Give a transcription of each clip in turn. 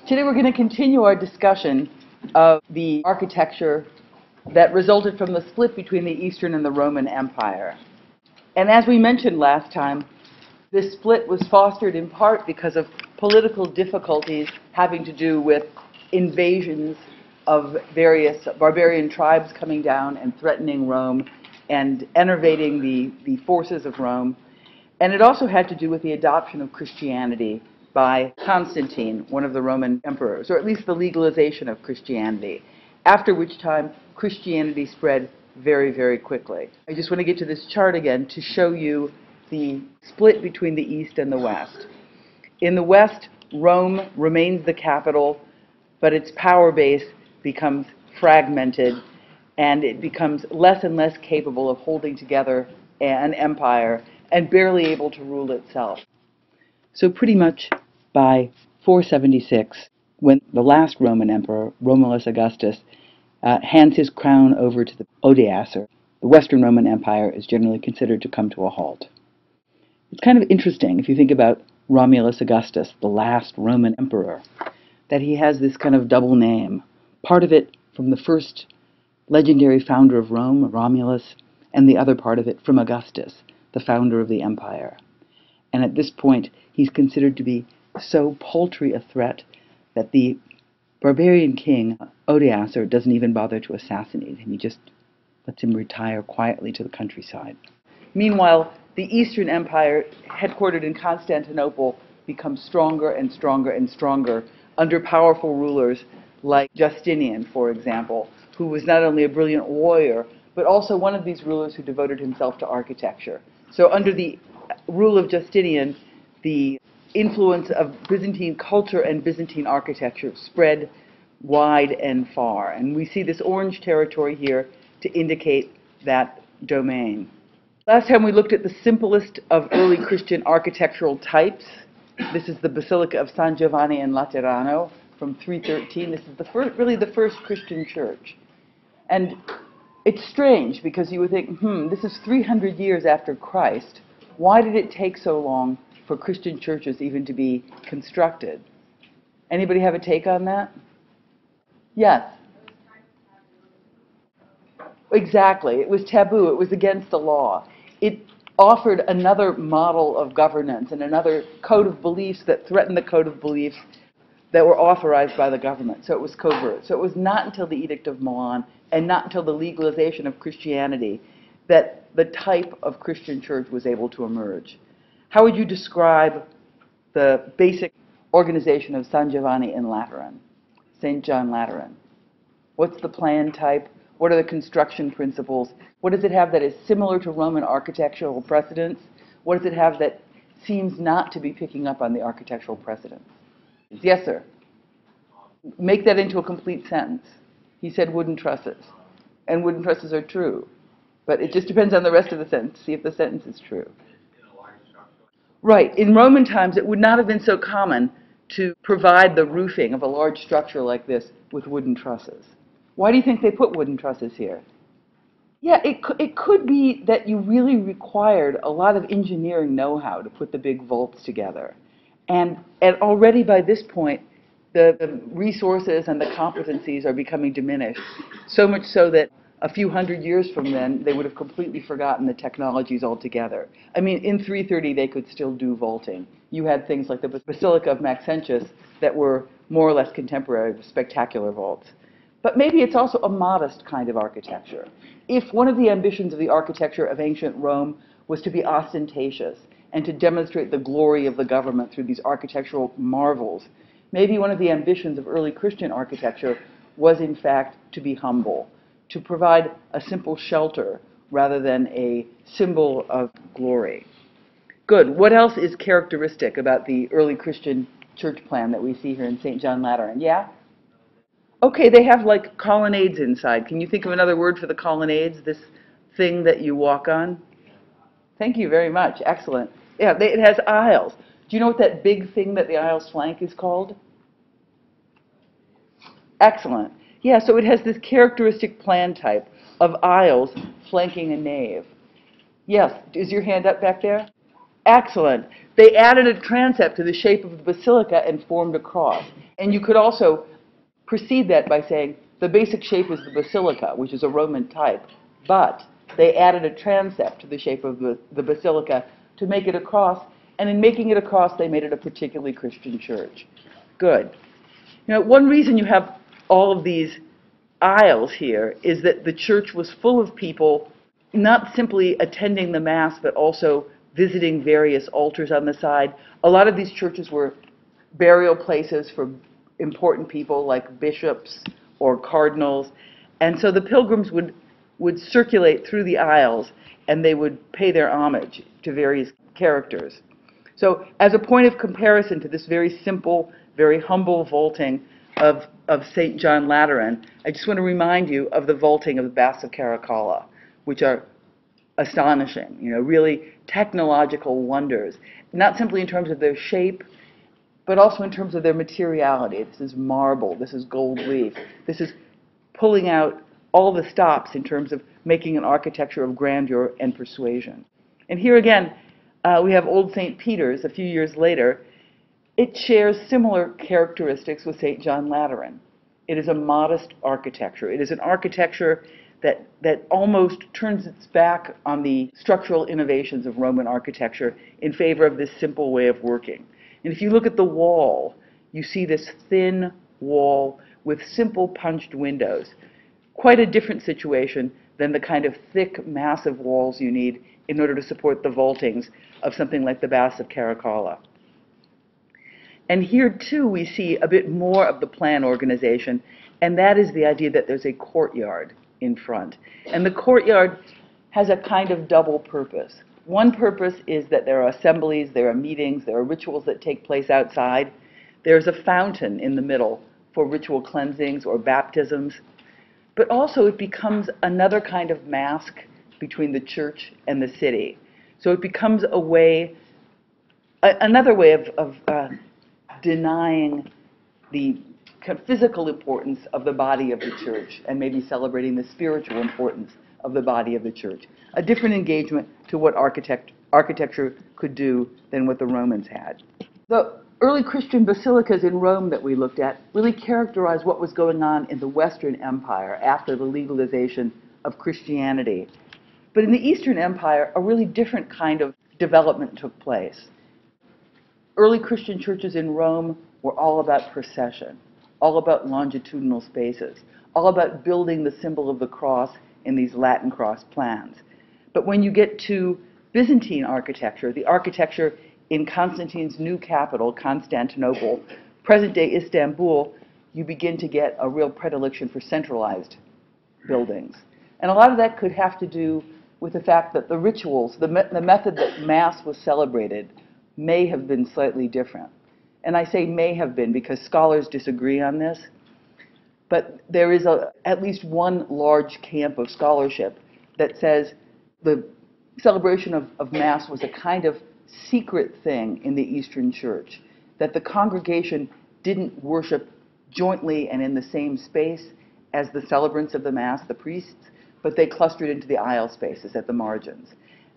Today we're going to continue our discussion of the architecture that resulted from the split between the Eastern and the Roman Empire. And as we mentioned last time, this split was fostered in part because of political difficulties having to do with invasions of various barbarian tribes coming down and threatening Rome and enervating the forces of Rome. And it also had to do with the adoption of Christianity by Constantine, one of the Roman emperors, or at least the legalization of Christianity, after which time Christianity spread very, very quickly. I just want to get to this chart again to show you the split between the East and the West. In the West, Rome remains the capital, but its power base becomes fragmented, and it becomes less and less capable of holding together an empire and barely able to rule itself. So pretty much by 476, when the last Roman emperor, Romulus Augustus, hands his crown over to the Odoacer, the Western Roman Empire is generally considered to come to a halt. It's kind of interesting, if you think about Romulus Augustus, the last Roman emperor, that he has this kind of double name. Part of it from the first legendary founder of Rome, Romulus, and the other part of it from Augustus, the founder of the empire. And at this point, he's considered to be so paltry a threat that the barbarian king, Odoacer, doesn't even bother to assassinate him. He just lets him retire quietly to the countryside. Meanwhile, the Eastern Empire, headquartered in Constantinople, becomes stronger and stronger and stronger under powerful rulers like Justinian, for example, who was not only a brilliant warrior, but also one of these rulers who devoted himself to architecture. So under the rule of Justinian, the influence of Byzantine culture and Byzantine architecture spread wide and far. And we see this orange territory here to indicate that domain. Last time we looked at the simplest of early Christian architectural types. This is the Basilica of San Giovanni in Laterano from 313. This is really the first Christian church. And it's strange because you would think, this is 300 years after Christ. Why did it take so long for Christian churches even to be constructed? Anybody have a take on that? Yes. Exactly. It was taboo. It was against the law. It offered another model of governance and another code of beliefs that threatened the code of beliefs that were authorized by the government. So it was covert. So it was not until the Edict of Milan and not until the legalization of Christianity that the type of Christian church was able to emerge. How would you describe the basic organization of San Giovanni in Lateran, St. John Lateran? What's the plan type? What are the construction principles? What does it have that is similar to Roman architectural precedents? What does it have that seems not to be picking up on the architectural precedents? Yes, sir. Make that into a complete sentence. He said wooden trusses. And wooden trusses are true. But it just depends on the rest of the sentence to see if the sentence is true. Right. In Roman times, it would not have been so common to provide the roofing of a large structure like this with wooden trusses. Why do you think they put wooden trusses here? Yeah, it could be that you really required a lot of engineering know-how to put the big vaults together. And already by this point, the resources and the competencies are becoming diminished, so much so that a few hundred years from then, they would have completely forgotten the technologies altogether. I mean, in 330, they could still do vaulting. You had things like the Basilica of Maxentius that were more or less contemporary with spectacular vaults. But maybe it's also a modest kind of architecture. If one of the ambitions of the architecture of ancient Rome was to be ostentatious and to demonstrate the glory of the government through these architectural marvels, maybe one of the ambitions of early Christian architecture was, in fact, to be humble, to provide a simple shelter rather than a symbol of glory. Good. What else is characteristic about the early Christian church plan that we see here in St. John Lateran? Yeah? Okay, they have like colonnades inside. Can you think of another word for the colonnades, this thing that you walk on? Thank you very much. Excellent. Yeah, it has aisles. Do you know what that big thing that the aisles flank is called? Excellent. Yeah, so it has this characteristic plan type of aisles flanking a nave. Yes, is your hand up back there? Excellent. They added a transept to the shape of the basilica and formed a cross. And you could also precede that by saying the basic shape is the basilica, which is a Roman type, but they added a transept to the shape of the basilica to make it a cross, and in making it a cross, they made it a particularly Christian church. Good. Now, one reason you have all of these aisles here is that the church was full of people not simply attending the Mass, but also visiting various altars on the side. A lot of these churches were burial places for important people like bishops or cardinals. And so the pilgrims would circulate through the aisles and they would pay their homage to various characters. So as a point of comparison to this very simple, very humble vaulting of St. John Lateran, I just want to remind you of the vaulting of the Baths of Caracalla, which are astonishing, really technological wonders, not simply in terms of their shape, but also in terms of their materiality. This is marble, this is gold leaf, this is pulling out all the stops in terms of making an architecture of grandeur and persuasion. And here again, we have Old St. Peter's a few years later. It shares similar characteristics with St. John Lateran. It is a modest architecture. It is an architecture that almost turns its back on the structural innovations of Roman architecture in favor of this simple way of working. And if you look at the wall, you see this thin wall with simple punched windows. Quite a different situation than the kind of thick, massive walls you need in order to support the vaultings of something like the Baths of Caracalla. And here, too, we see a bit more of the plan organization, and that is the idea that there's a courtyard in front. And the courtyard has a kind of double purpose. One purpose is that there are assemblies, there are meetings, there are rituals that take place outside. There's a fountain in the middle for ritual cleansings or baptisms. But also it becomes another kind of mask between the church and the city. So it becomes a way, another way of denying the physical importance of the body of the church and maybe celebrating the spiritual importance of the body of the church. A different engagement to what architecture could do than what the Romans had. The early Christian basilicas in Rome that we looked at really characterize what was going on in the Western Empire after the legalization of Christianity. But in the Eastern Empire, a really different kind of development took place. Early Christian churches in Rome were all about procession, all about longitudinal spaces, all about building the symbol of the cross in these Latin cross plans. But when you get to Byzantine architecture, the architecture in Constantine's new capital, Constantinople, present-day Istanbul, you begin to get a real predilection for centralized buildings. And a lot of that could have to do with the fact that the rituals, the method that Mass was celebrated, may have been slightly different. And I say may have been because scholars disagree on this. But there is at least one large camp of scholarship that says the celebration of Mass was a kind of secret thing in the Eastern Church, that the congregation didn't worship jointly and in the same space as the celebrants of the Mass, the priests, but they clustered into the aisle spaces at the margins.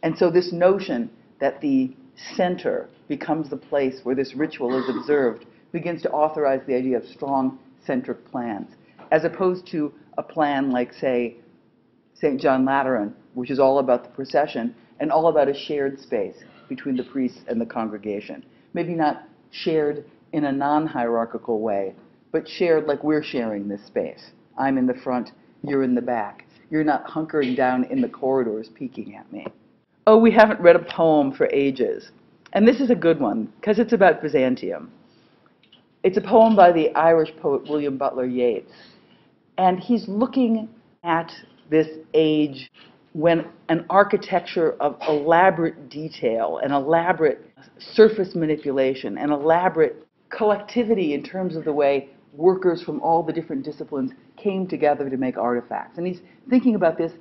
And so this notion that the center becomes the place where this ritual is observed begins to authorize the idea of strong centric plans, as opposed to a plan like, say, St. John Lateran, which is all about the procession and all about a shared space between the priests and the congregation. Maybe not shared in a non-hierarchical way, but shared like we're sharing this space. I'm in the front, you're in the back. You're not hunkering down in the corridors peeking at me. Oh, we haven't read a poem for ages. And this is a good one, because it's about Byzantium. It's a poem by the Irish poet William Butler Yeats. And he's looking at this age when an architecture of elaborate detail and elaborate surface manipulation and elaborate collectivity in terms of the way workers from all the different disciplines came together to make artifacts. And he's thinking about this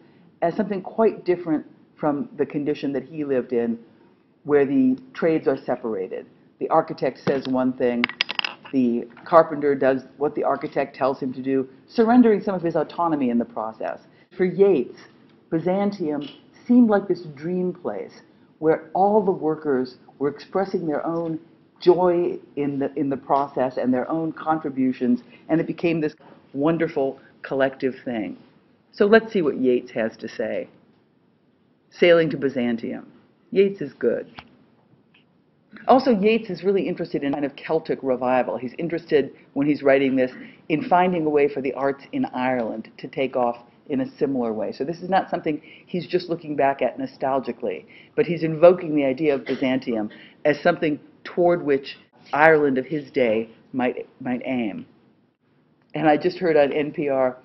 as something quite different from the condition that he lived in, where the trades are separated. The architect says one thing, the carpenter does what the architect tells him to do, surrendering some of his autonomy in the process. For Yeats, Byzantium seemed like this dream place where all the workers were expressing their own joy in the process and their own contributions, and it became this wonderful collective thing. So let's see what Yeats has to say. Sailing to Byzantium. Yeats is good. Also, Yeats is really interested in kind of Celtic revival. He's interested, when he's writing this, in finding a way for the arts in Ireland to take off in a similar way. So this is not something he's just looking back at nostalgically, but he's invoking the idea of Byzantium as something toward which Ireland of his day might aim. And I just heard on NPR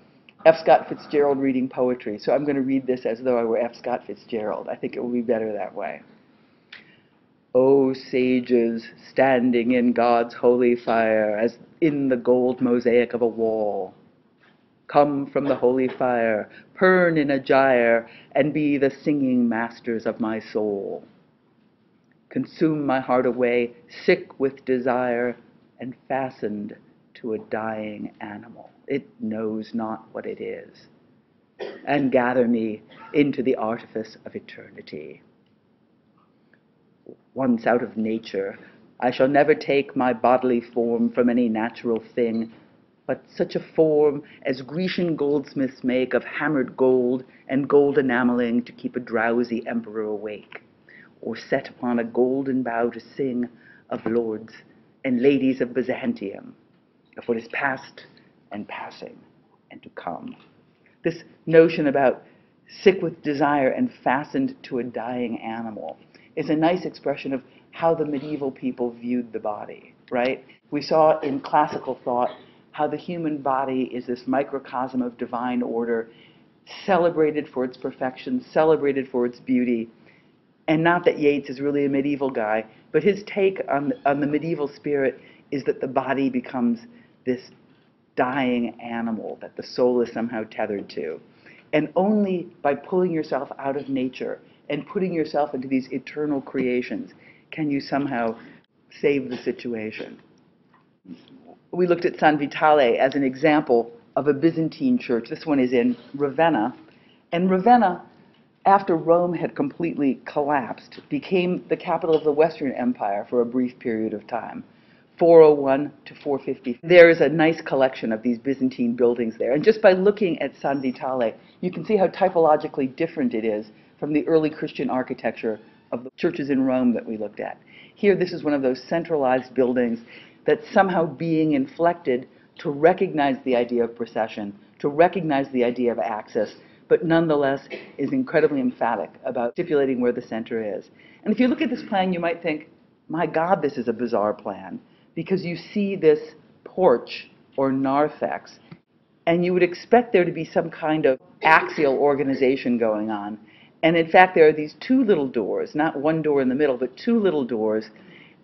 F. Scott Fitzgerald reading poetry, so I'm going to read this as though I were F. Scott Fitzgerald. I think it will be better that way. O sages, standing in God's holy fire, as in the gold mosaic of a wall, come from the holy fire, burn in a gyre, and be the singing masters of my soul. Consume my heart away, sick with desire, and fastened to a dying animal. It knows not what it is. And gather me into the artifice of eternity. Once out of nature, I shall never take my bodily form from any natural thing, but such a form as Grecian goldsmiths make of hammered gold and gold enameling to keep a drowsy emperor awake, or set upon a golden bough to sing of lords and ladies of Byzantium, of what is past and passing and to come. This notion about sick with desire and fastened to a dying animal is a nice expression of how the medieval people viewed the body, right? We saw in classical thought how the human body is this microcosm of divine order, celebrated for its perfection, celebrated for its beauty. And not that Yeats is really a medieval guy, but his take on the medieval spirit is that the body becomes this dying animal that the soul is somehow tethered to. And only by pulling yourself out of nature and putting yourself into these eternal creations can you somehow save the situation. We looked at San Vitale as an example of a Byzantine church. This one is in Ravenna. And Ravenna, after Rome had completely collapsed, became the capital of the Western Empire for a brief period of time, 401 to 450. There is a nice collection of these Byzantine buildings there. And just by looking at San Vitale, you can see how typologically different it is from the early Christian architecture of the churches in Rome that we looked at. Here, this is one of those centralized buildings that's somehow being inflected to recognize the idea of procession, to recognize the idea of access, but nonetheless is incredibly emphatic about stipulating where the center is. And if you look at this plan, you might think, my God, this is a bizarre plan, because you see this porch or narthex, and you would expect there to be some kind of axial organization going on. And in fact, there are these two little doors, not one door in the middle, but two little doors.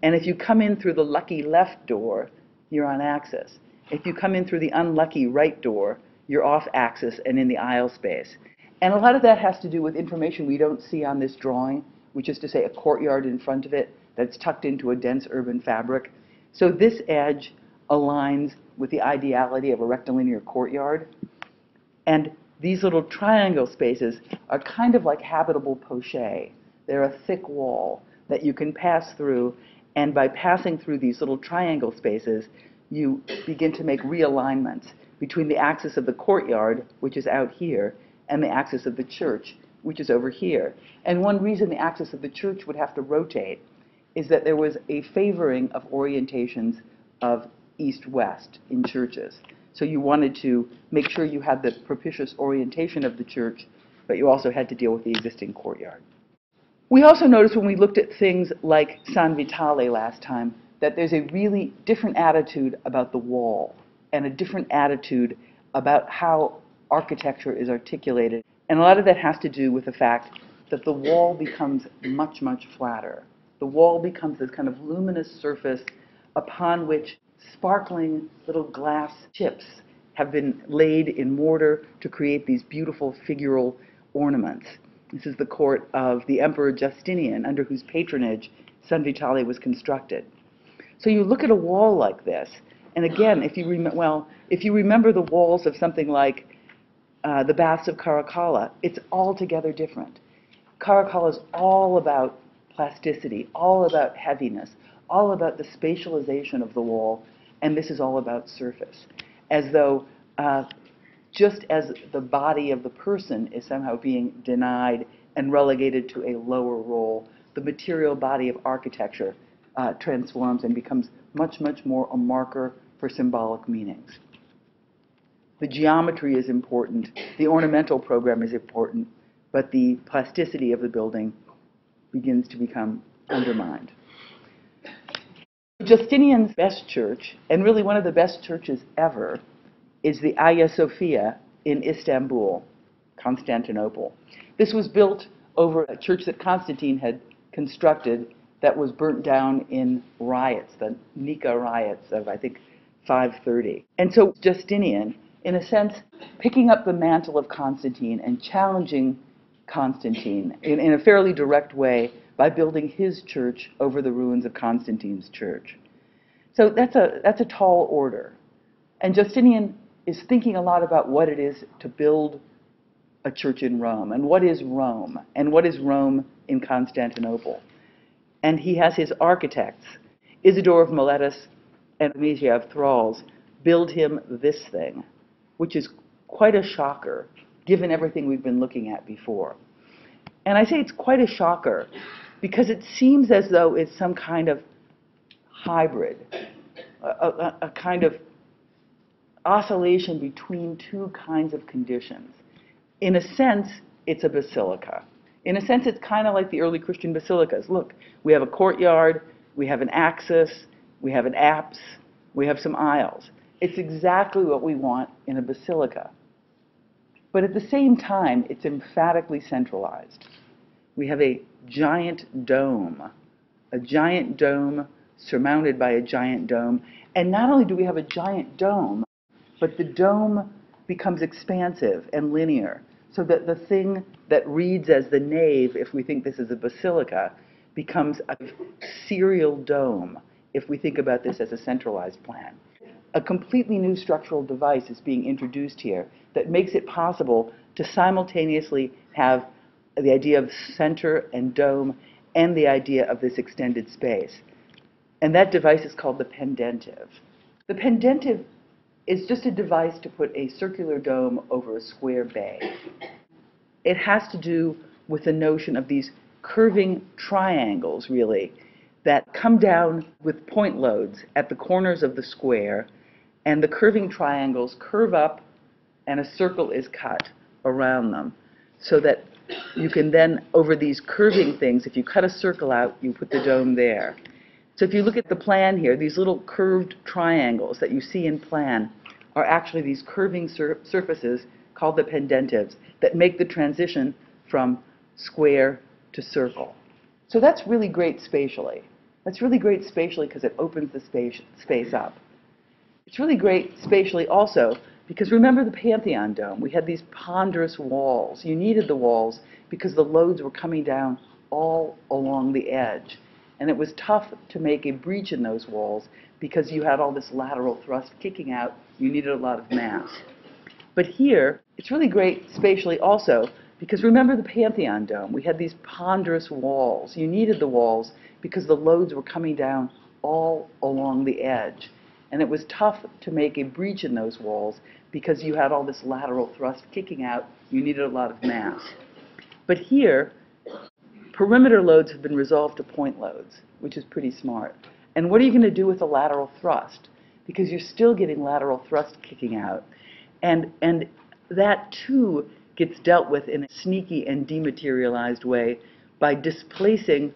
And if you come in through the lucky left door, you're on axis. If you come in through the unlucky right door, you're off axis and in the aisle space. And a lot of that has to do with information we don't see on this drawing, which is to say a courtyard in front of it that's tucked into a dense urban fabric. So this edge aligns with the ideality of a rectilinear courtyard. And these little triangle spaces are kind of like habitable pochés. They're a thick wall that you can pass through, and by passing through these little triangle spaces, you begin to make realignments between the axis of the courtyard, which is out here, and the axis of the church, which is over here. And one reason the axis of the church would have to rotate is that there was a favoring of orientations of east-west in churches. So you wanted to make sure you had the propitious orientation of the church, but you also had to deal with the existing courtyard. We also noticed when we looked at things like San Vitale last time that there's a really different attitude about the wall and a different attitude about how architecture is articulated. And a lot of that has to do with the fact that the wall becomes much, much flatter. The wall becomes this kind of luminous surface upon which sparkling little glass chips have been laid in mortar to create these beautiful figural ornaments. This is the court of the Emperor Justinian, under whose patronage San Vitale was constructed. So you look at a wall like this, and again, if you remember the walls of something like the Baths of Caracalla, it's altogether different. Caracalla is all about plasticity, all about heaviness, all about the spatialization of the wall, and this is all about surface. As though just as the body of the person is somehow being denied and relegated to a lower role, the material body of architecture transforms and becomes much, much more a marker for symbolic meanings. The geometry is important, the ornamental program is important, but the plasticity of the building begins to become undermined. Justinian's best church, and really one of the best churches ever, is the Hagia Sophia in Istanbul, Constantinople. This was built over a church that Constantine had constructed that was burnt down in riots, the Nika riots of, I think, 530. And so Justinian, in a sense, picking up the mantle of Constantine and challenging Constantine in a fairly direct way by building his church over the ruins of Constantine's church. So that's a tall order. And Justinian is thinking a lot about what it is to build a church in Rome, and what is Rome in Constantinople. And he has his architects, Isidore of Miletus and Amicia of Thralls, build him this thing, which is quite a shocker, given everything we've been looking at before. And I say it's quite a shocker because it seems as though it's some kind of hybrid, a kind of oscillation between two kinds of conditions. In a sense, it's a basilica. In a sense, it's kind of like the early Christian basilicas. Look, we have a courtyard, we have an axis, we have an apse, we have some aisles. It's exactly what we want in a basilica. But at the same time, it's emphatically centralized. We have a giant dome surmounted by a giant dome. And not only do we have a giant dome, but the dome becomes expansive and linear, so that the thing that reads as the nave, if we think this is a basilica, becomes a serial dome, if we think about this as a centralized plan. A completely new structural device is being introduced here that makes it possible to simultaneously have the idea of center and dome and the idea of this extended space. And that device is called the pendentive. The pendentive is just a device to put a circular dome over a square bay. It has to do with the notion of these curving triangles, really, that come down with point loads at the corners of the square, and the curving triangles curve up and a circle is cut around them, so that you can then, over these curving things, if you cut a circle out, you put the dome there. So if you look at the plan here, these little curved triangles that you see in plan are actually these curving surfaces called the pendentives that make the transition from square to circle. So that's really great spatially. That's really great spatially because it opens the space up. It's really great spatially also because remember the Pantheon dome. We had these ponderous walls. You needed the walls because the loads were coming down all along the edge. And it was tough to make a breach in those walls because you had all this lateral thrust kicking out. You needed a lot of mass. But here, it's really great spatially also because remember the Pantheon dome. We had these ponderous walls. You needed the walls because the loads were coming down all along the edge. And it was tough to make a breach in those walls because you had all this lateral thrust kicking out. You needed a lot of mass. But here, perimeter loads have been resolved to point loads, which is pretty smart. And what are you going to do with the lateral thrust? Because you're still getting lateral thrust kicking out. And that, too, gets dealt with in a sneaky and dematerialized way by displacing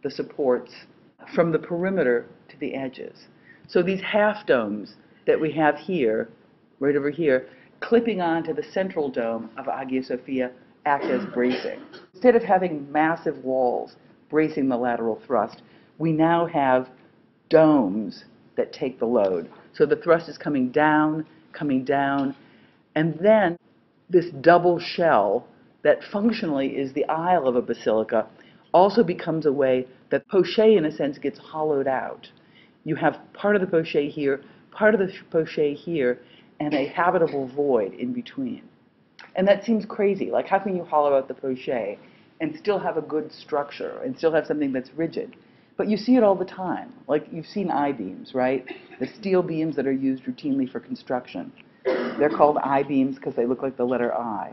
the supports from the perimeter to the edges. So these half domes that we have here, right over here, clipping onto the central dome of Hagia Sophia act as bracing. Instead of having massive walls bracing the lateral thrust, we now have domes that take the load. So the thrust is coming down, and then this double shell that functionally is the aisle of a basilica also becomes a way that pochette, in a sense, gets hollowed out. You have part of the pochette here, part of the pochette here, and a habitable void in between. And that seems crazy. Like, how can you hollow out the pochette and still have a good structure and still have something that's rigid. But you see it all the time. Like, you've seen I-beams, right? The steel beams that are used routinely for construction. They're called I-beams because they look like the letter I.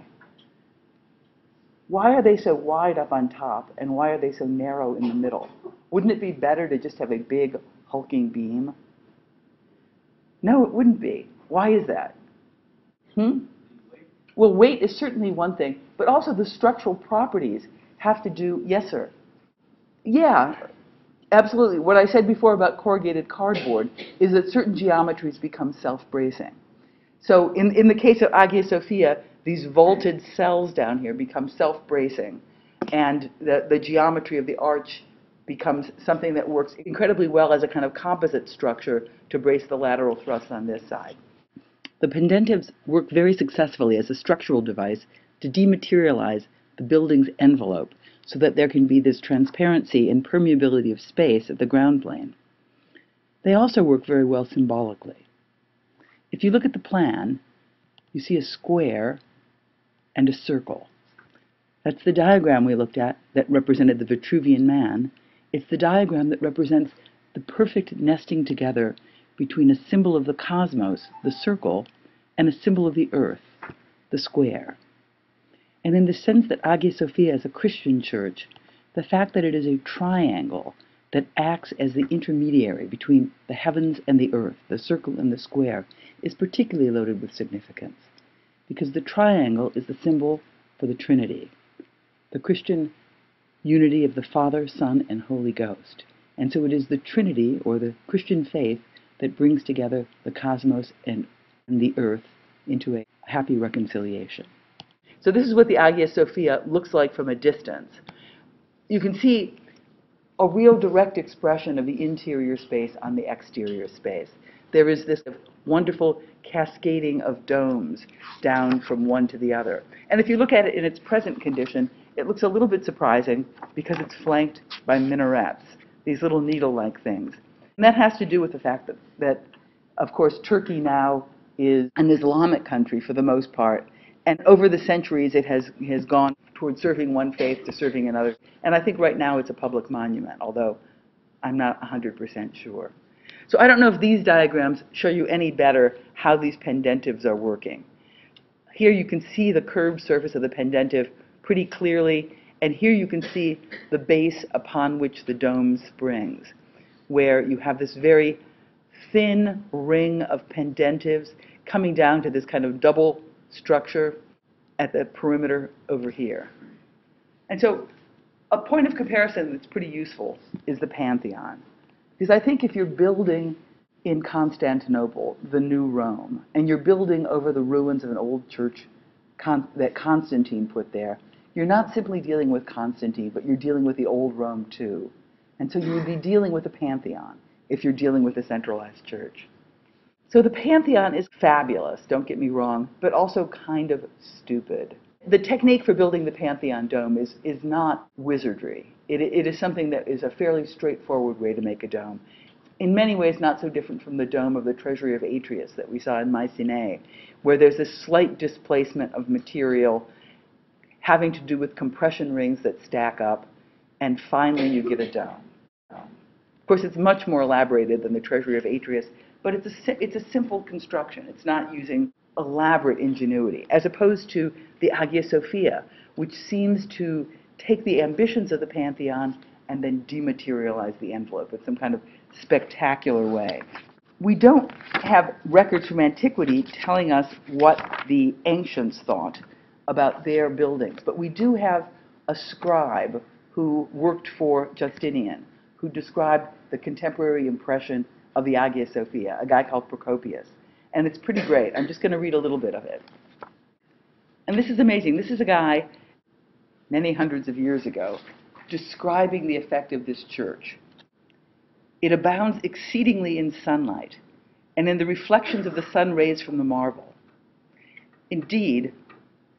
Why are they so wide up on top, and why are they so narrow in the middle? Wouldn't it be better to just have a big, hulking beam? No, it wouldn't be. Why is that? Well, weight is certainly one thing, but also the structural properties have to do, yes, sir. Yeah, absolutely. What I said before about corrugated cardboard is that certain geometries become self-bracing. So in the case of Hagia Sophia, these vaulted cells down here become self-bracing, and the geometry of the arch becomes something that works incredibly well as a kind of composite structure to brace the lateral thrust on this side. The pendentives work very successfully as a structural device to dematerialize the building's envelope so that there can be this transparency and permeability of space at the ground plane. They also work very well symbolically. If you look at the plan, you see a square and a circle. That's the diagram we looked at that represented the Vitruvian Man. It's the diagram that represents the perfect nesting together between a symbol of the cosmos, the circle, and a symbol of the earth, the square. And in the sense that Hagia Sophia is a Christian church, the fact that it is a triangle that acts as the intermediary between the heavens and the earth, the circle and the square, is particularly loaded with significance, because the triangle is the symbol for the Trinity, the Christian unity of the Father, Son, and Holy Ghost. And so it is the Trinity, or the Christian faith, that brings together the cosmos and the earth into a happy reconciliation. So this is what the Hagia Sophia looks like from a distance. You can see a real direct expression of the interior space on the exterior space. There is this wonderful cascading of domes down from one to the other. And if you look at it in its present condition, it looks a little bit surprising because it's flanked by minarets, these little needle-like things. And that has to do with the fact that of course, Turkey now is an Islamic country for the most part. And over the centuries, it has gone towards serving one faith to serving another. And I think right now it's a public monument, although I'm not 100% sure. So I don't know if these diagrams show you any better how these pendentives are working. Here you can see the curved surface of the pendentive pretty clearly, and here you can see the base upon which the dome springs, where you have this very thin ring of pendentives coming down to this kind of double structure at the perimeter over here. And so a point of comparison that's pretty useful is the Pantheon. Because I think if you're building in Constantinople, the new Rome, and you're building over the ruins of an old church that Constantine put there, you're not simply dealing with Constantine, but you're dealing with the old Rome too. And so you would be dealing with the Pantheon if you're dealing with a centralized church. So the Pantheon is fabulous, don't get me wrong, but also kind of stupid. The technique for building the Pantheon dome is not wizardry. It is something that is a fairly straightforward way to make a dome. In many ways, not so different from the dome of the Treasury of Atreus that we saw in Mycenae, where there's this slight displacement of material having to do with compression rings that stack up, and finally you get a dome. Of course, it's much more elaborated than the Treasury of Atreus, but it's a simple construction. It's not using elaborate ingenuity, as opposed to the Hagia Sophia, which seems to take the ambitions of the Pantheon and then dematerialize the envelope in some kind of spectacular way. We don't have records from antiquity telling us what the ancients thought about their buildings, but we do have a scribe who worked for Justinian, who described the contemporary impression of the Hagia Sophia, a guy called Procopius. And it's pretty great. I'm just going to read a little bit of it. And this is amazing. This is a guy many hundreds of years ago describing the effect of this church. It abounds exceedingly in sunlight and in the reflections of the sun rays from the marble. Indeed,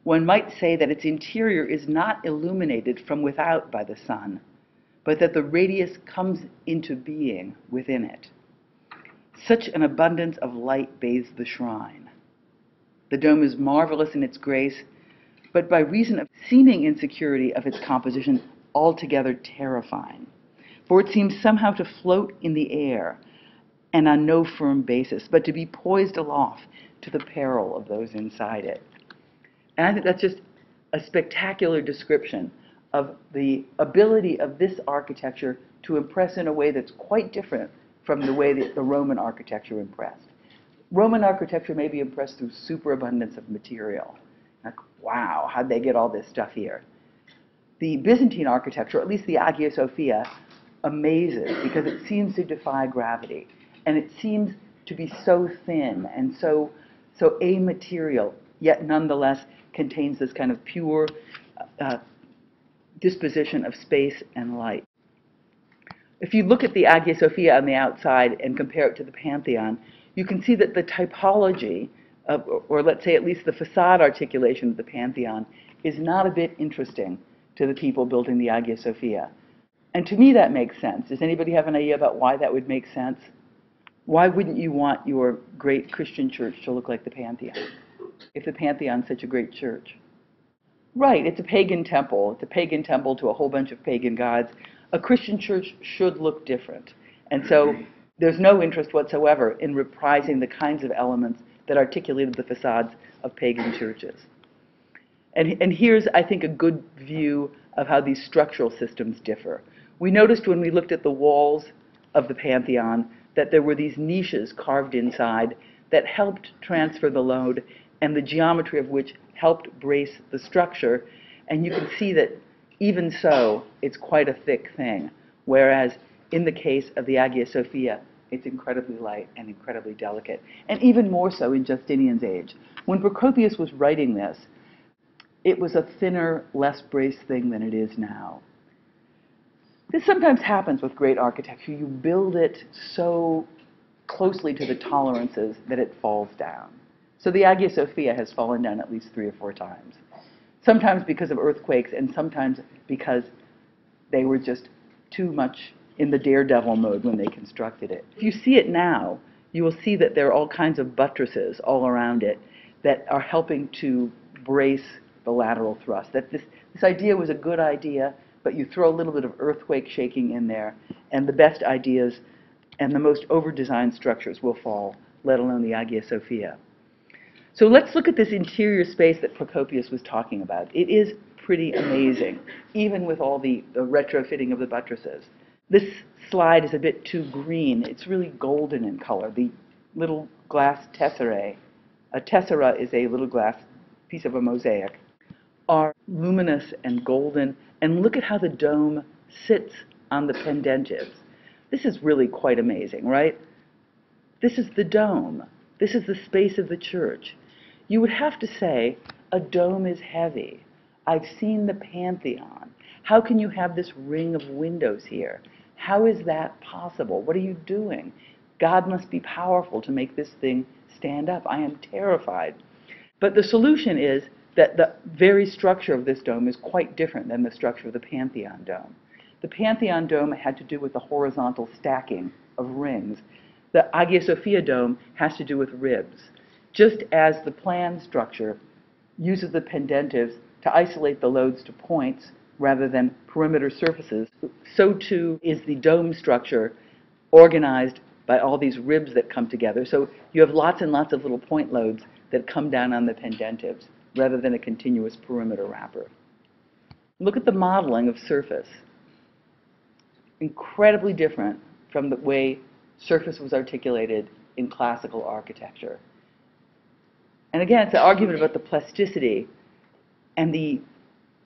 one might say that its interior is not illuminated from without by the sun, but that the radius comes into being within it. Such an abundance of light bathes the shrine. The dome is marvelous in its grace, but by reason of seeming insecurity of its composition, altogether terrifying. For it seems somehow to float in the air, and on no firm basis, but to be poised aloft to the peril of those inside it. And I think that's just a spectacular description of the ability of this architecture to impress in a way that's quite different from the way that the Roman architecture impressed. Roman architecture may be impressed through superabundance of material. Like, wow, how'd they get all this stuff here? The Byzantine architecture, or at least the Hagia Sophia, amazes because it seems to defy gravity. And it seems to be so thin and so amaterial, yet nonetheless contains this kind of pure disposition of space and light. If you look at the Hagia Sophia on the outside and compare it to the Pantheon, you can see that the typology, or let's say at least the facade articulation of the Pantheon, is not a bit interesting to the people building the Hagia Sophia. And to me that makes sense. Does anybody have an idea about why that would make sense? Why wouldn't you want your great Christian church to look like the Pantheon, if the Pantheon's such a great church? Right, it's a pagan temple. It's a pagan temple to a whole bunch of pagan gods. A Christian church should look different. And so there's no interest whatsoever in reprising the kinds of elements that articulated the facades of pagan churches. And here's, I think, a good view of how these structural systems differ. We noticed when we looked at the walls of the Pantheon that there were these niches carved inside that helped transfer the load, and the geometry of which helped brace the structure. And you can see that even so, it's quite a thick thing, whereas in the case of the Hagia Sophia, it's incredibly light and incredibly delicate, and even more so in Justinian's age. When Procopius was writing this, it was a thinner, less braced thing than it is now. This sometimes happens with great architecture. You build it so closely to the tolerances that it falls down. So the Hagia Sophia has fallen down at least 3 or 4 times. Sometimes because of earthquakes, and sometimes because they were just too much in the daredevil mode when they constructed it. If you see it now, you will see that there are all kinds of buttresses all around it that are helping to brace the lateral thrust. That this idea was a good idea, but you throw a little bit of earthquake shaking in there, and the best ideas and the most over-designed structures will fall, let alone the Hagia Sophia. So let's look at this interior space that Procopius was talking about. It is pretty amazing, even with all the retrofitting of the buttresses. This slide is a bit too green. It's really golden in color. The little glass tesserae, a tessera is a little glass piece of a mosaic, are luminous and golden. And look at how the dome sits on the pendentives. This is really quite amazing, right? This is the dome. This is the space of the church. You would have to say, a dome is heavy. I've seen the Pantheon. How can you have this ring of windows here? How is that possible? What are you doing? God must be powerful to make this thing stand up. I am terrified. But the solution is that the very structure of this dome is quite different than the structure of the Pantheon dome. The Pantheon dome had to do with the horizontal stacking of rings. The Hagia Sophia dome has to do with ribs. Just as the plan structure uses the pendentives to isolate the loads to points rather than perimeter surfaces, so too is the dome structure organized by all these ribs that come together. So you have lots and lots of little point loads that come down on the pendentives rather than a continuous perimeter wrapper. Look at the modeling of surface. Incredibly different from the way surface was articulated in classical architecture. And again, it's an argument about the plasticity and the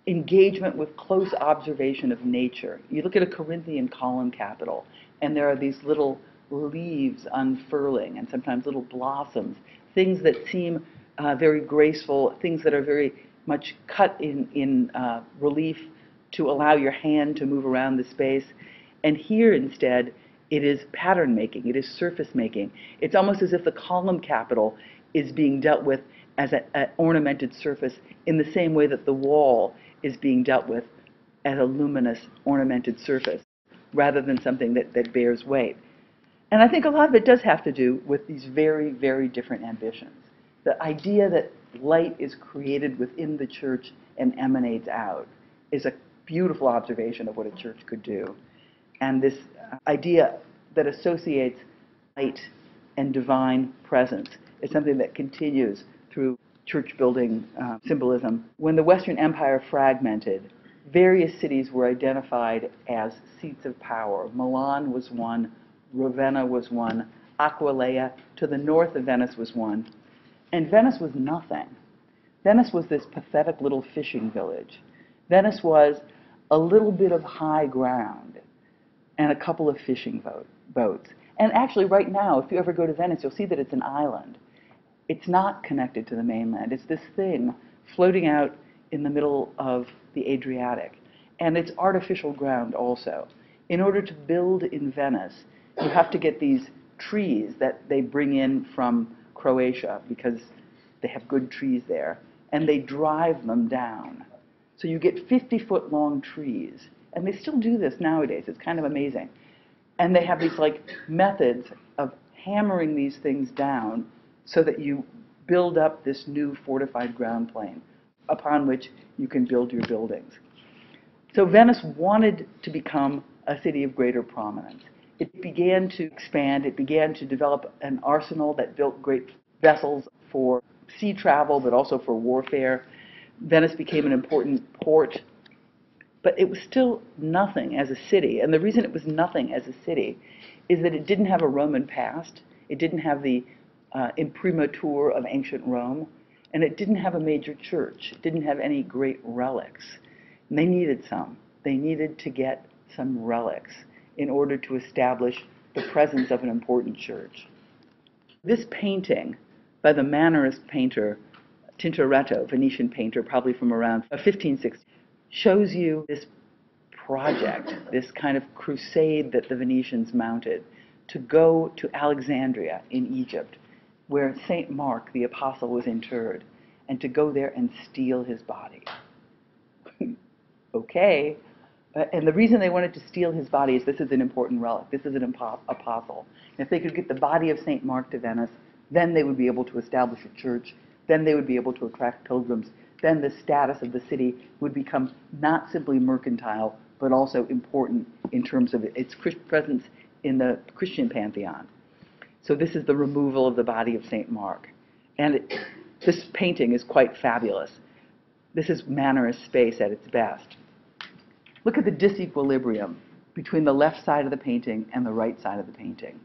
engagement with close observation of nature. You look at a Corinthian column capital, and there are these little leaves unfurling, and sometimes little blossoms, things that seem very graceful, things that are very much cut in relief to allow your hand to move around the space. And here, instead, it is pattern making, it is surface making. It's almost as if the column capital is being dealt with as an ornamented surface in the same way that the wall is being dealt with as a luminous ornamented surface, rather than something that bears weight. And I think a lot of it does have to do with these very, very different ambitions. The idea that light is created within the church and emanates out, is a beautiful observation of what a church could do. And this idea that associates light and divine presence is something that continues through church building symbolism. When the Western Empire fragmented, various cities were identified as seats of power. Milan was one, Ravenna was one, Aquileia to the north of Venice was one. And Venice was nothing. Venice was this pathetic little fishing village. Venice was a little bit of high ground and a couple of fishing boats. And actually right now, if you ever go to Venice, you'll see that it's an island. It's not connected to the mainland. It's this thing floating out in the middle of the Adriatic. And it's artificial ground also. In order to build in Venice, you have to get these trees that they bring in from Croatia because they have good trees there, and they drive them down. So you get 50-foot long trees, and they still do this nowadays. It's kind of amazing. And they have these like methods of hammering these things down so that you build up this new fortified ground plane upon which you can build your buildings. So Venice wanted to become a city of greater prominence. It began to expand. It began to develop an arsenal that built great vessels for sea travel, but also for warfare. Venice became an important port. But it was still nothing as a city. And the reason it was nothing as a city is that it didn't have a Roman past. It didn't have the imprimatur of ancient Rome. And it didn't have a major church. It didn't have any great relics. And they needed some. They needed to get some relics in order to establish the presence of an important church. This painting by the Mannerist painter Tintoretto, Venetian painter, probably from around 1560, shows you this project, this kind of crusade that the Venetians mounted to go to Alexandria in Egypt, where St. Mark, the apostle, was interred, and to go there and steal his body. Okay. And the reason they wanted to steal his body is this is an important relic. This is an apostle. And if they could get the body of St. Mark to Venice, then they would be able to establish a church. Then they would be able to attract pilgrims. Then the status of the city would become not simply mercantile, but also important in terms of its presence in the Christian pantheon. So this is the removal of the body of St. Mark. And this painting is quite fabulous. This is Mannerist space at its best. Look at the disequilibrium between the left side of the painting and the right side of the painting.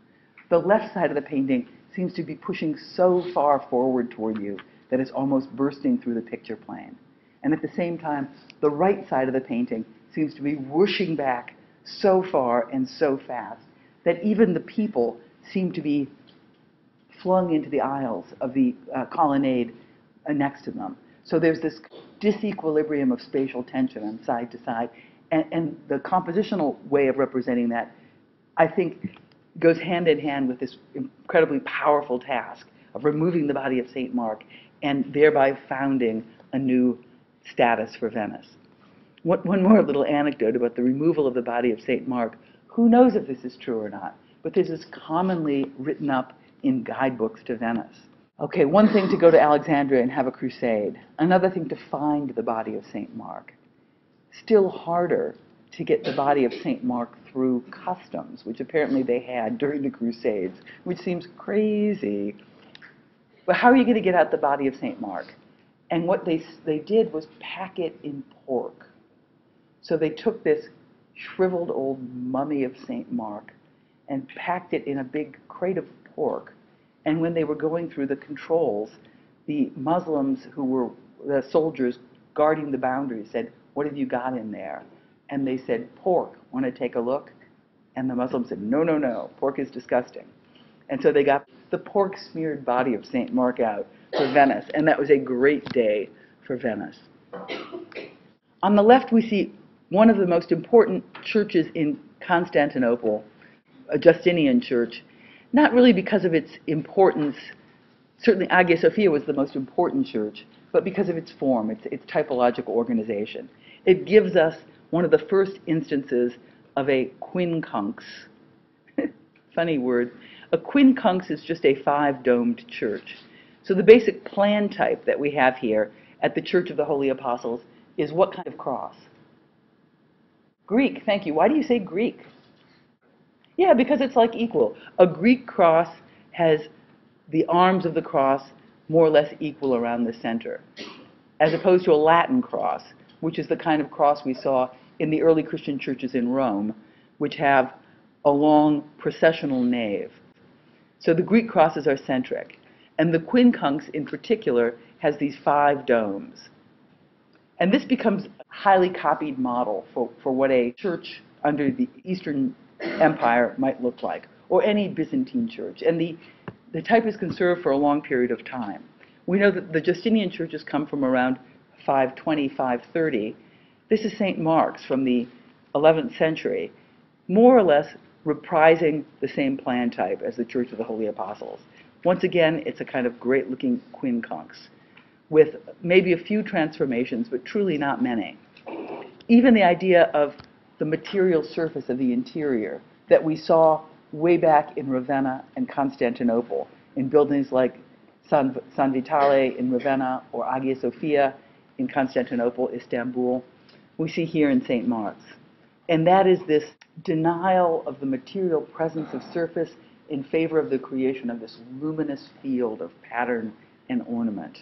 The left side of the painting seems to be pushing so far forward toward you that it's almost bursting through the picture plane. And at the same time, the right side of the painting seems to be whooshing back so far and so fast that even the people seem to be flung into the aisles of the colonnade next to them. So there's this disequilibrium of spatial tension on side to side. And the compositional way of representing that, I think, goes hand in hand with this incredibly powerful task of removing the body of St. Mark and thereby founding a new status for Venice. One more little anecdote about the removal of the body of St. Mark. Who knows if this is true or not, but this is commonly written up in guidebooks to Venice. Okay, one thing to go to Alexandria and have a crusade. Another thing to find the body of St. Mark. Still harder to get the body of St. Mark through customs, which apparently they had during the Crusades, which seems crazy. But how are you going to get out the body of St. Mark? And what they did was pack it in pork. So they took this shriveled old mummy of St. Mark and packed it in a big crate of pork. And when they were going through the controls, the Muslims who were the soldiers guarding the boundaries said, "What have you got in there?" And they said, "Pork. Want to take a look?" And the Muslims said, "No, no, no. Pork is disgusting." And so they got the pork-smeared body of St. Mark out for Venice, and that was a great day for Venice. On the left, we see one of the most important churches in Constantinople, a Justinian church, not really because of its importance. Certainly Hagia Sophia was the most important church, but because of its form, its typological organization. It gives us one of the first instances of a quincunx. Funny word. A quincunx is just a five-domed church. So the basic plan type that we have here at the Church of the Holy Apostles is what kind of cross? Greek, thank you. Why do you say Greek? Yeah, because it's like equal. A Greek cross has the arms of the cross more or less equal around the center, as opposed to a Latin cross, which is the kind of cross we saw in the early Christian churches in Rome, which have a long processional nave. So the Greek crosses are centric, and the quincunx in particular has these 5 domes. And this becomes a highly copied model for what a church under the Eastern Empire might look like, or any Byzantine church. And the type is conserved for a long period of time. We know that the Justinian churches come from around 520, 530. This is St. Mark's from the 11th century, more or less reprising the same plan type as the Church of the Holy Apostles. Once again, it's a kind of great-looking quincunx with maybe a few transformations, but truly not many. Even the idea of the material surface of the interior that we saw way back in Ravenna and Constantinople, in buildings like San Vitale in Ravenna or Hagia Sophia in Constantinople, Istanbul, we see here in St. Mark's. And that is this denial of the material presence of surface in favor of the creation of this luminous field of pattern and ornament.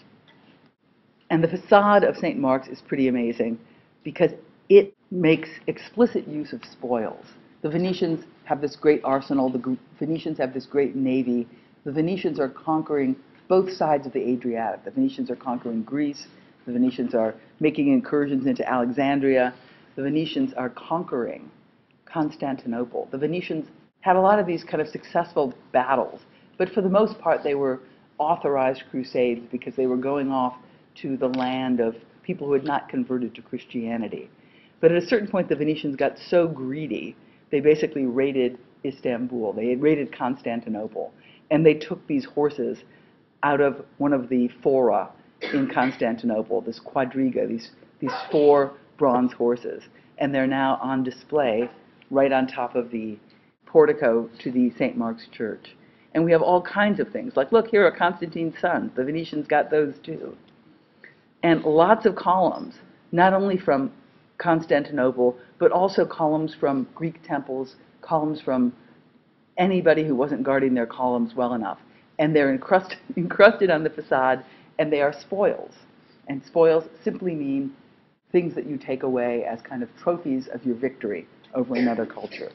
And the facade of St. Mark's is pretty amazing because it makes explicit use of spoils. The Venetians have this great arsenal, the Venetians have this great navy. The Venetians are conquering both sides of the Adriatic. The Venetians are conquering Greece. The Venetians are making incursions into Alexandria. The Venetians are conquering Constantinople. The Venetians had a lot of these kind of successful battles, but for the most part they were authorized crusades because they were going off to the land of people who had not converted to Christianity. But at a certain point the Venetians got so greedy, they basically raided Istanbul, they raided Constantinople, and they took these horses out of one of the fora in Constantinople, this quadriga, these 4 bronze horses, and they're now on display right on top of the portico to the St. Mark's Church. And we have all kinds of things, like, look, here are Constantine's sons. The Venetians got those too. And lots of columns, not only from Constantinople, but also columns from Greek temples, columns from anybody who wasn't guarding their columns well enough. And they're encrusted on the facade, and they are spoils. And spoils simply mean things that you take away as kind of trophies of your victory over another culture.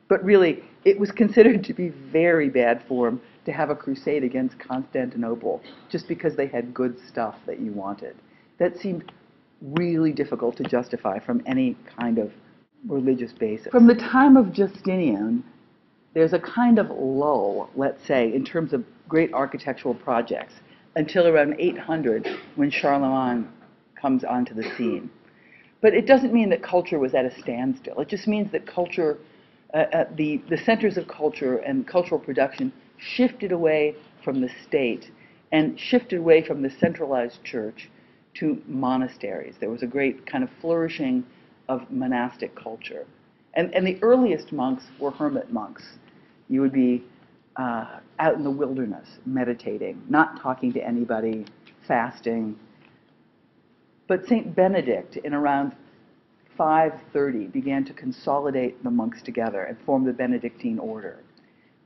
But really, it was considered to be very bad form to have a crusade against Constantinople just because they had good stuff that you wanted. That seemed really difficult to justify from any kind of religious basis. From the time of Justinian, there's a kind of lull, let's say, in terms of great architectural projects, until around 800 when Charlemagne comes onto the scene. But it doesn't mean that culture was at a standstill. It just means that culture, the centers of culture and cultural production shifted away from the state and shifted away from the centralized church to monasteries. There was a great kind of flourishing of monastic culture. And the earliest monks were hermit monks. You would be out in the wilderness, meditating, not talking to anybody, fasting. But St. Benedict, in around 530, began to consolidate the monks together and form the Benedictine order.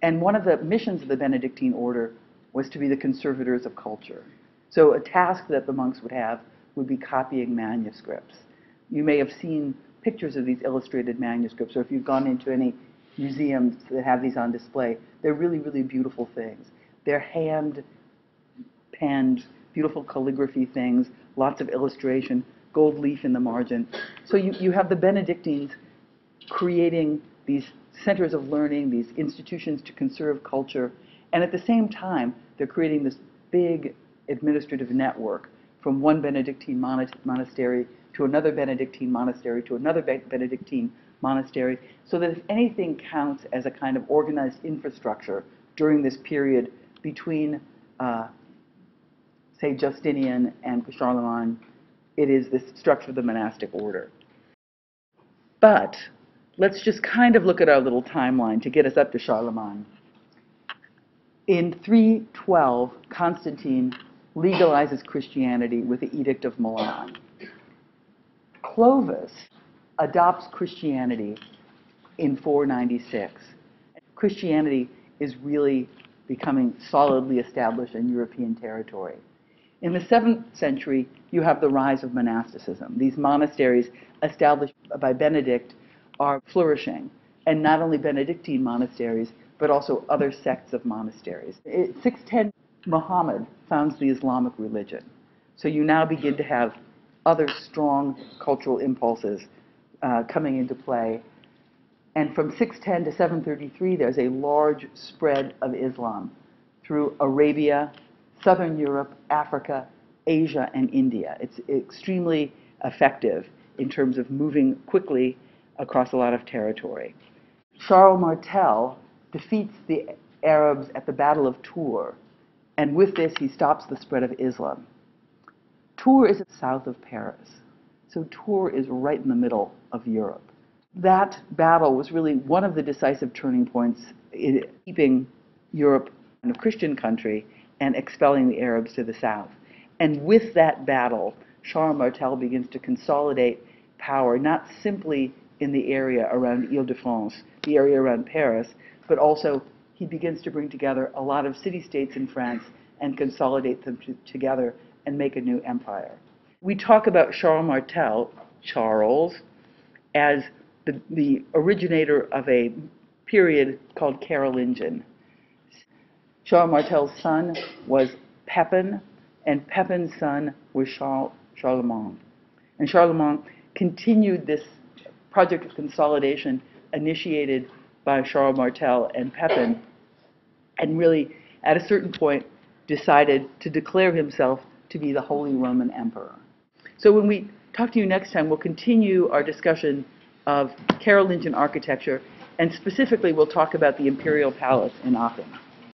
And one of the missions of the Benedictine order was to be the conservators of culture. So a task that the monks would have would be copying manuscripts. You may have seen pictures of these illustrated manuscripts, or if you've gone into any museums that have these on display, they're really, really beautiful things. They're hand-penned, beautiful calligraphy things, lots of illustration, gold leaf in the margin. So you have the Benedictines creating these centers of learning, these institutions to conserve culture, and at the same time, they're creating this big administrative network from one Benedictine monastery to another Benedictine monastery to another Benedictine monastery, so that if anything counts as a kind of organized infrastructure during this period between, say, Justinian and Charlemagne, it is this structure of the monastic order. But let's just kind of look at our little timeline to get us up to Charlemagne. In 312, Constantine legalizes Christianity with the Edict of Milan. Clovis adopts Christianity in 496. Christianity is really becoming solidly established in European territory. In the 7th century, you have the rise of monasticism. These monasteries established by Benedict are flourishing, and not only Benedictine monasteries, but also other sects of monasteries. In 610, Muhammad founds the Islamic religion. So you now begin to have other strong cultural impulses coming into play. And from 610 to 733, there's a large spread of Islam through Arabia, Southern Europe, Africa, Asia, and India. It's extremely effective in terms of moving quickly across a lot of territory. Charles Martel defeats the Arabs at the Battle of Tours, and with this he stops the spread of Islam. Tours is south of Paris, so Tours is right in the middle of Europe. That battle was really one of the decisive turning points in keeping Europe a Christian country and expelling the Arabs to the south. And with that battle, Charles Martel begins to consolidate power, not simply in the area around Ile-de-France, the area around Paris, but also he begins to bring together a lot of city-states in France and consolidate them together and make a new empire. We talk about Charles Martel, Charles, as the originator of a period called Carolingian. Charles Martel's son was Pepin, and Pepin's son was Charlemagne. And Charlemagne continued this project of consolidation initiated by Charles Martel and Pepin, and really, at a certain point, decided to declare himself to be the Holy Roman Emperor. So when we talk to you next time, we'll continue our discussion of Carolingian architecture, and specifically we'll talk about the Imperial Palace in Aachen.